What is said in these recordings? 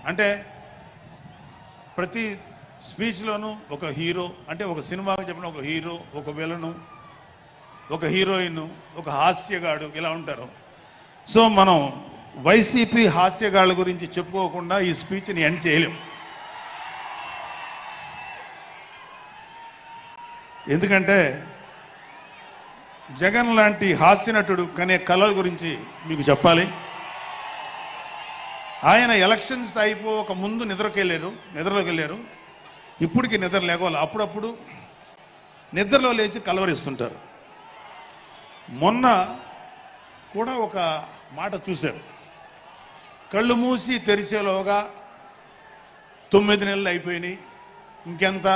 అంటే ప్రతి స్పీచ్లోనూ ఒక హీరో, అంటే ఒక సినిమాకి చెప్పిన ఒక హీరో, ఒక విలను, ఒక హీరోయిన్, ఒక హాస్యగాడు ఇలా ఉంటారు. సో మనం వైసీపీ హాస్యగాళ్ళ గురించి చెప్పుకోకుండా ఈ స్పీచ్ని ఎండ్ చేయలేం. ఎందుకంటే జగన్ లాంటి హాస్యనటుడు కనే కళల గురించి మీకు చెప్పాలి. ఆయన ఎలక్షన్స్ అయిపోక ముందు నిద్రలోకి వెళ్ళారు. ఇప్పటికి నిద్ర లేవాలి. అప్పుడప్పుడు నిద్రలో లేచి కలవరిస్తుంటారు. మొన్న కూడా ఒక మాట చూశారు. కళ్ళు మూసి తెరిచేలోగా 9 నెలలు అయిపోయినాయి, ఇంకెంత,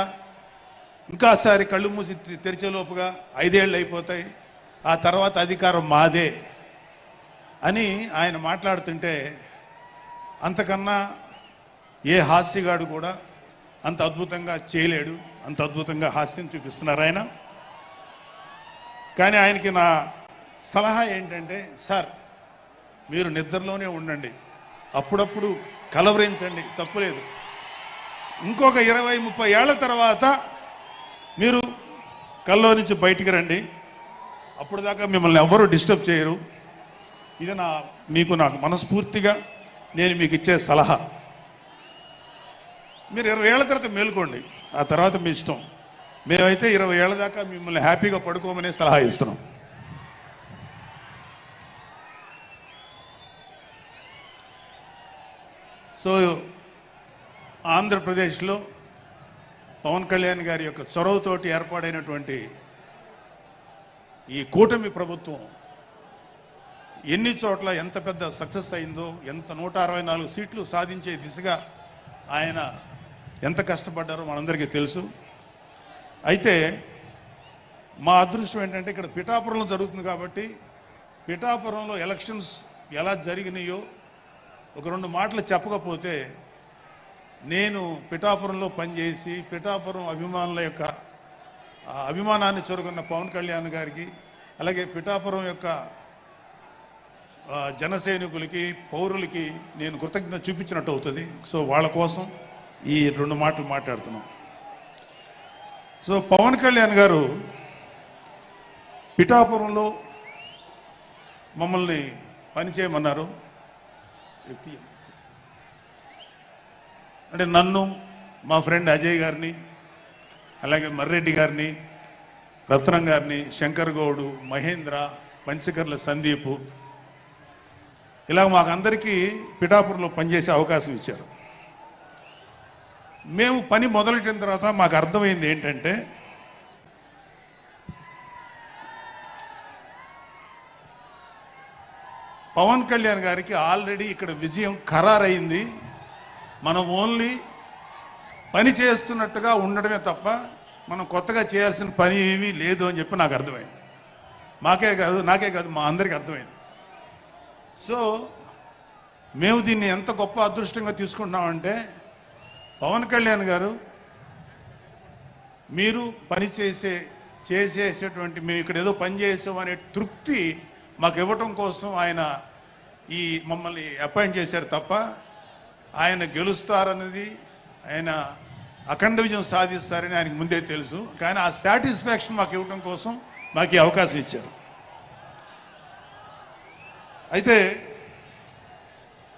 ఇంకాసారి కళ్ళు మూసి తెరిచేలోపుగా 5 ఏళ్ళు అయిపోతాయి, ఆ తర్వాత అధికారం మాదే అని ఆయన మాట్లాడుతుంటే అంతకన్నా ఏ హాస్యగాడు కూడా అంత అద్భుతంగా చేయలేడు. అంత అద్భుతంగా హాస్యం చూపిస్తున్నారు ఆయన. కానీ ఆయనకి నా సలహా ఏంటంటే, సార్ మీరు నిద్రలోనే ఉండండి, అప్పుడప్పుడు కలవరించండి, తప్పులేదు. ఇంకొక 20-30 ఏళ్ల తర్వాత మీరు కల్లో నుంచి బయటికి రండి, అప్పుడు దాకా మిమ్మల్ని ఎవరు డిస్టర్బ్ చేయరు. ఇది నాకు మనస్ఫూర్తిగా నేను మీకు ఇచ్చే సలహా. మీరు 20 ఏళ్ల తర్వాత మేలుకోండి, ఆ తర్వాత మీ ఇష్టం. మేమైతే 20 ఏళ్ల దాకా మిమ్మల్ని హ్యాపీగా పడుకోమనే సలహా ఇస్తున్నాం. సో ఆంధ్రప్రదేశ్లో పవన్ కళ్యాణ్ గారి యొక్క చొరవతోటి ఏర్పాటైనటువంటి ఈ కూటమి ప్రభుత్వం ఎన్ని చోట్ల ఎంత పెద్ద సక్సెస్ అయిందో, ఎంత 164 సీట్లు సాధించే దిశగా ఆయన ఎంత కష్టపడ్డారో మనందరికీ తెలుసు. అయితే మా అదృష్టం ఏంటంటే ఇక్కడ పిఠాపురంలో జరుగుతుంది కాబట్టి పిఠాపురంలో ఎలక్షన్స్ ఎలా జరిగినాయో ఒక 2 మాటలు చెప్పకపోతే, నేను పిఠాపురంలో పనిచేసి పిఠాపురం అభిమానుల యొక్క అభిమానాన్ని చూరుకున్న పవన్ కళ్యాణ్ గారికి, అలాగే పిఠాపురం యొక్క జన సైనికులకి, పౌరులకి నేను కృతజ్ఞత చూపించినట్టు అవుతుంది. సో వాళ్ళ కోసం ఈ 2 మాటలు మాట్లాడుతున్నాం. సో పవన్ కళ్యాణ్ గారు పిఠాపురంలో మమ్మల్ని పనిచేయమన్నారు. అంటే నన్ను, మా ఫ్రెండ్ అజయ్ గారిని, అలాగే మర్రెడ్డి గారిని, రత్నం గారిని, శంకర్ గౌడు, మహేంద్ర, పంచకర్ల సందీప్, ఇలా మాకందరికీ పిఠాపురంలో పనిచేసే అవకాశం ఇచ్చారు. మేము పని మొదలెట్టిన తర్వాత మాకు అర్థమైంది ఏంటంటే, పవన్ కళ్యాణ్ గారికి ఆల్రెడీ ఇక్కడ విజయం ఖరారైంది. మనం ఓన్లీ పని చేస్తున్నట్టుగా ఉండడమే తప్ప మనం కొత్తగా చేయాల్సిన పని ఏమీ లేదు అని చెప్పి నాకు అర్థమైంది. నాకే కాదు మా అందరికీ అర్థమైంది. సో మేము దీన్ని ఎంత గొప్ప అదృష్టంగా తీసుకుంటున్నామంటే, పవన్ కళ్యాణ్ గారు మీరు పని చేసేటువంటి మేము ఇక్కడ ఏదో పని చేసాం అనే తృప్తి మాకు ఇవ్వటం కోసం ఆయన ఈ మమ్మల్ని అపాయింట్ చేశారు తప్ప ఆయన గెలుస్తారన్నది, ఆయన అఖండ విజయం సాధిస్తారని ఆయనకు ముందే తెలుసు. కానీ ఆ సాటిస్ఫాక్షన్ మాకు ఇవ్వటం కోసం మాకు ఈ అవకాశం ఇచ్చారు. అయితే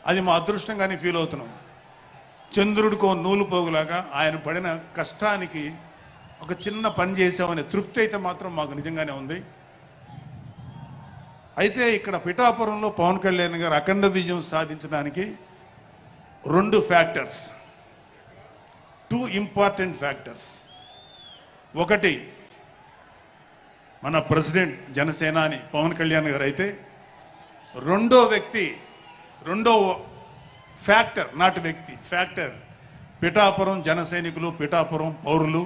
అది మా అదృష్టంగానే ఫీల్ అవుతున్నాం. చంద్రుడికో నూలు పోగులాగా ఆయన పడిన కష్టానికి ఒక చిన్న పని చేశామనే తృప్తి అయితే మాత్రం మాకు నిజంగానే ఉంది. అయితే ఇక్కడ పిఠాపురంలో పవన్ కళ్యాణ్ గారు అఖండ విజయం సాధించడానికి 2 ఫ్యాక్టర్స్, 2 ఇంపార్టెంట్ ఫ్యాక్టర్స్. ఒకటి మన ప్రెసిడెంట్ జనసేనాని పవన్ కళ్యాణ్ గారు అయితే, రెండో ఫ్యాక్టర్, నాట్ వ్యక్తి, ఫ్యాక్టర్ పిఠాపురం జన సైనికులు, పిఠాపురం పౌరులు,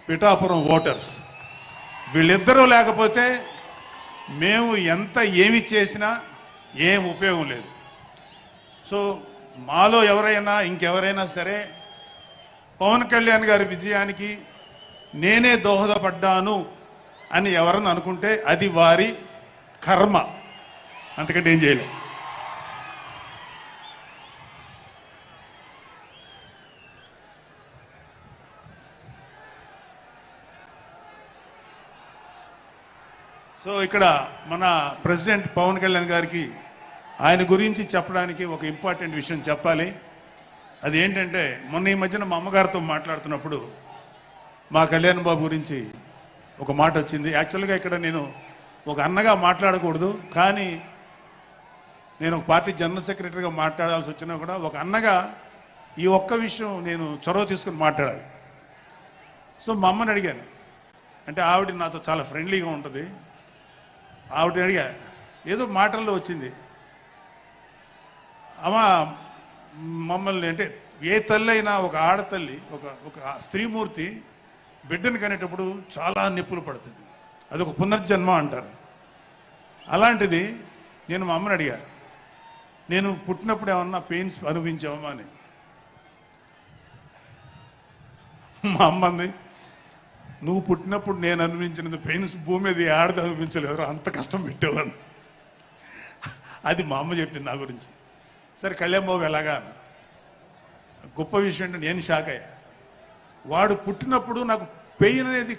పిఠాపురం ఓటర్స్. వీళ్ళిద్దరూ లేకపోతే మేము ఏమి చేసినా ఏం ఉపయోగం లేదు. సో మాలో ఎవరైనా ఇంకెవరైనా సరే పవన్ కళ్యాణ్ గారి విజయానికి నేనే దోహదపడ్డాను అని ఎవరన్నా అనుకుంటే అది వారి కర్మ, అంతకంటే ఏం చేయలేదు. సో ఇక్కడ మన ప్రెసిడెంట్ పవన్ కళ్యాణ్ గారికి ఆయన గురించి చెప్పడానికి ఒక ఇంపార్టెంట్ విషయం చెప్పాలి. అది ఏంటంటే మొన్న ఈ మధ్యన మా అమ్మగారితో మాట్లాడుతున్నప్పుడు మా కళ్యాణ్ బాబు గురించి ఒక మాట వచ్చింది. యాక్చువల్గా ఇక్కడ నేను ఒక అన్నగా మాట్లాడకూడదు, కానీ నేను ఒక పార్టీ జనరల్ సెక్రటరీగా మాట్లాడాల్సి వచ్చినా కూడా ఒక అన్నగా ఈ ఒక్క విషయం నేను చొరవ తీసుకుని మాట్లాడాలి. సో మా అమ్మని అడిగాను, అంటే ఆవిడ నాతో చాలా ఫ్రెండ్లీగా ఉంటుంది. ఆవిడ అడిగా, ఏదో మాటల్లో వచ్చింది, అమ్మ మమ్మల్ని అంటే ఏ తల్లి అయినా ఒక ఆడతల్లి ఒక స్త్రీమూర్తి బిడ్డను కనేటప్పుడు చాలా నొప్పులు పడుతుంది, అదొక పునర్జన్మ అంటారు. అలాంటిది నేను మా అమ్మని అడిగా, నేను పుట్టినప్పుడు ఏమన్నా పెయిన్స్ అనుభవించావమ్మా అని. మా అమ్మ అంది, నువ్వు పుట్టినప్పుడు నేను అనుభవించిన పెయిన్స్ భూమి మీద ఆడది అనుభవించలేదు, అంత కష్టం పెట్టేవాడు. అది మా అమ్మ చెప్పింది నా గురించి. సరే కళ్యాణ్ బాబు ఎలాగా అన్న. గొప్ప విషయం అంటే నేను షాక్ అయ్యా. వాడు పుట్టినప్పుడు నాకు పెయిన్ అనేది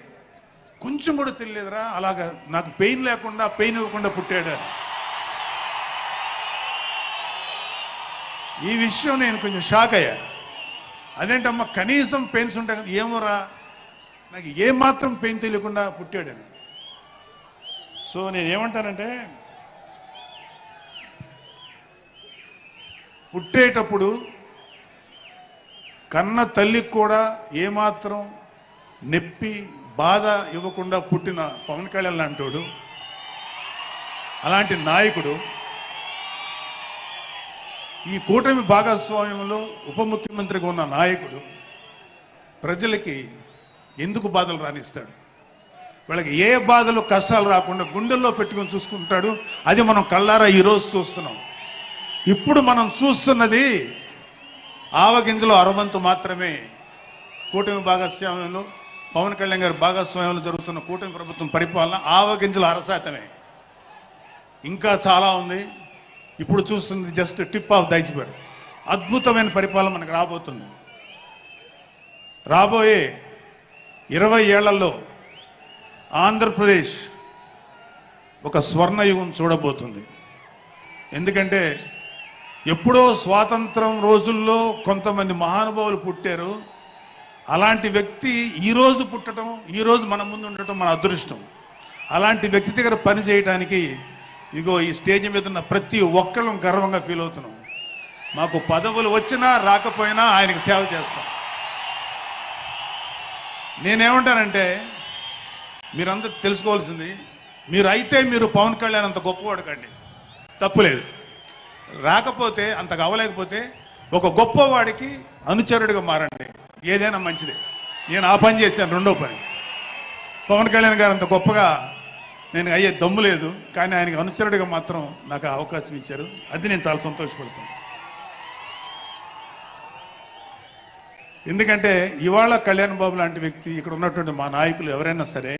కొంచెం కూడా తెలియలేదురా, అలాగా నాకు పెయిన్ లేకుండా పెయిన్ ఇవ్వకుండా పుట్టాడు. ఈ విషయం నేను కొంచెం షాక్ అయ్యా. అదేంటమ్మా కనీసం పెయిన్స్ ఉంటాయి కదా, ఏమోరా నాకు ఏమాత్రం పెయిన్ తెలియకుండా పుట్టాడని. సో నేనేమంటానంటే పుట్టేటప్పుడు కన్న తల్లికి కూడా ఏమాత్రం నొప్పి బాధ ఇవ్వకుండా పుట్టిన పవన్ కళ్యాణ్ లాంటోడు, అలాంటి నాయకుడు ఈ కూటమి భాగస్వామ్యంలో ఉప ముఖ్యమంత్రిగా ఉన్న నాయకుడు ప్రజలకి ఎందుకు బాధలు రానిస్తాడు? వాళ్ళకి ఏ బాధలు కష్టాలు రాకుండా గుండెల్లో పెట్టుకొని చూసుకుంటాడు. అది మనం కళ్ళారా ఈరోజు చూస్తున్నాం. ఇప్పుడు మనం చూస్తున్నది ఆవగింజలో అరవంతు మాత్రమే. కూటమి భాగస్వామ్యంలో పవన్ కళ్యాణ్ గారి భాగస్వామ్యంలో జరుగుతున్న కూటమి ప్రభుత్వం పరిపాలన ఆవగింజల అరశాతమే. ఇంకా చాలా ఉంది. ఇప్పుడు చూస్తుంది just tip of the iceberg. అద్భుతమైన పరిపాలన మనకు రాబోతుంది. రాబోయే 20 ఏళ్లలో ఆంధ్రప్రదేశ్ ఒక స్వర్ణయుగం చూడబోతుంది. ఎందుకంటే ఎప్పుడో స్వాతంత్రం రోజుల్లో కొంతమంది మహానుభావులు పుట్టారు. అలాంటి వ్యక్తి ఈ రోజు పుట్టడం, ఈ రోజు మన ముందు ఉండటం మన అదృష్టం. అలాంటి వ్యక్తి దగ్గర పని చేయడానికి ఇగో ఈ స్టేజ్ మీద ఉన్న ప్రతి ఒక్కళ్ళం గర్వంగా ఫీల్ అవుతున్నాం. మాకు పదవులు వచ్చినా రాకపోయినా ఆయనకు సేవ చేస్తాం. నేనేమంటానంటే మీరందరూ తెలుసుకోవాల్సింది, మీరు పవన్ కళ్యాణ్ అంత గొప్పవాడు కండి, తప్పులేదు. రాకపోతే అంతగా అవ్వలేకపోతే ఒక గొప్పవాడికి అనుచరుడిగా మారండి, ఏదైనా మంచిదే. నేను ఆ పని చేశాను. రెండో పని, పవన్ కళ్యాణ్ గారు అంత గొప్పగా నేను అయ్యే దమ్ము లేదు, కానీ ఆయనకి అనుచరుడిగా మాత్రం నాకు అవకాశం ఇచ్చారు. అది నేను చాలా సంతోషపడతాను. ఎందుకంటే ఇవాళ కళ్యాణ్ బాబు లాంటి వ్యక్తి, ఇక్కడ ఉన్నటువంటి మా నాయకులు ఎవరైనా సరే,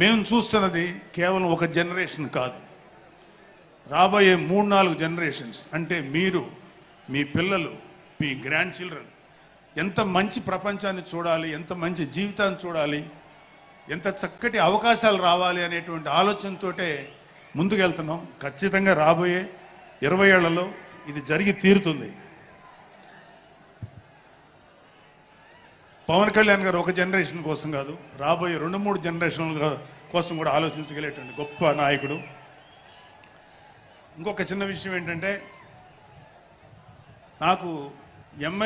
మేము చూస్తున్నది కేవలం ఒక జనరేషన్ కాదు, రాబోయే 3-4 జనరేషన్స్. అంటే మీరు, మీ పిల్లలు, మీ గ్రాండ్ చిల్డ్రన్ ఎంత మంచి ప్రపంచాన్ని చూడాలి, ఎంత మంచి జీవితాన్ని చూడాలి, ఎంత చక్కటి అవకాశాలు రావాలి అనేటువంటి ఆలోచనతోటే ముందుకెళ్తున్నాం. ఖచ్చితంగా రాబోయే 20 ఏళ్లలో ఇది జరిగి తీరుతుంది. పవన్ కళ్యాణ్ గారు ఒక జనరేషన్ కోసం కాదు, రాబోయే 2-3 జనరేషన్ల కోసం కూడా ఆలోచించగలిగేటువంటి గొప్ప నాయకుడు. ఇంకొక చిన్న విషయం ఏంటంటే, నాకు ఎమ్మెల్యే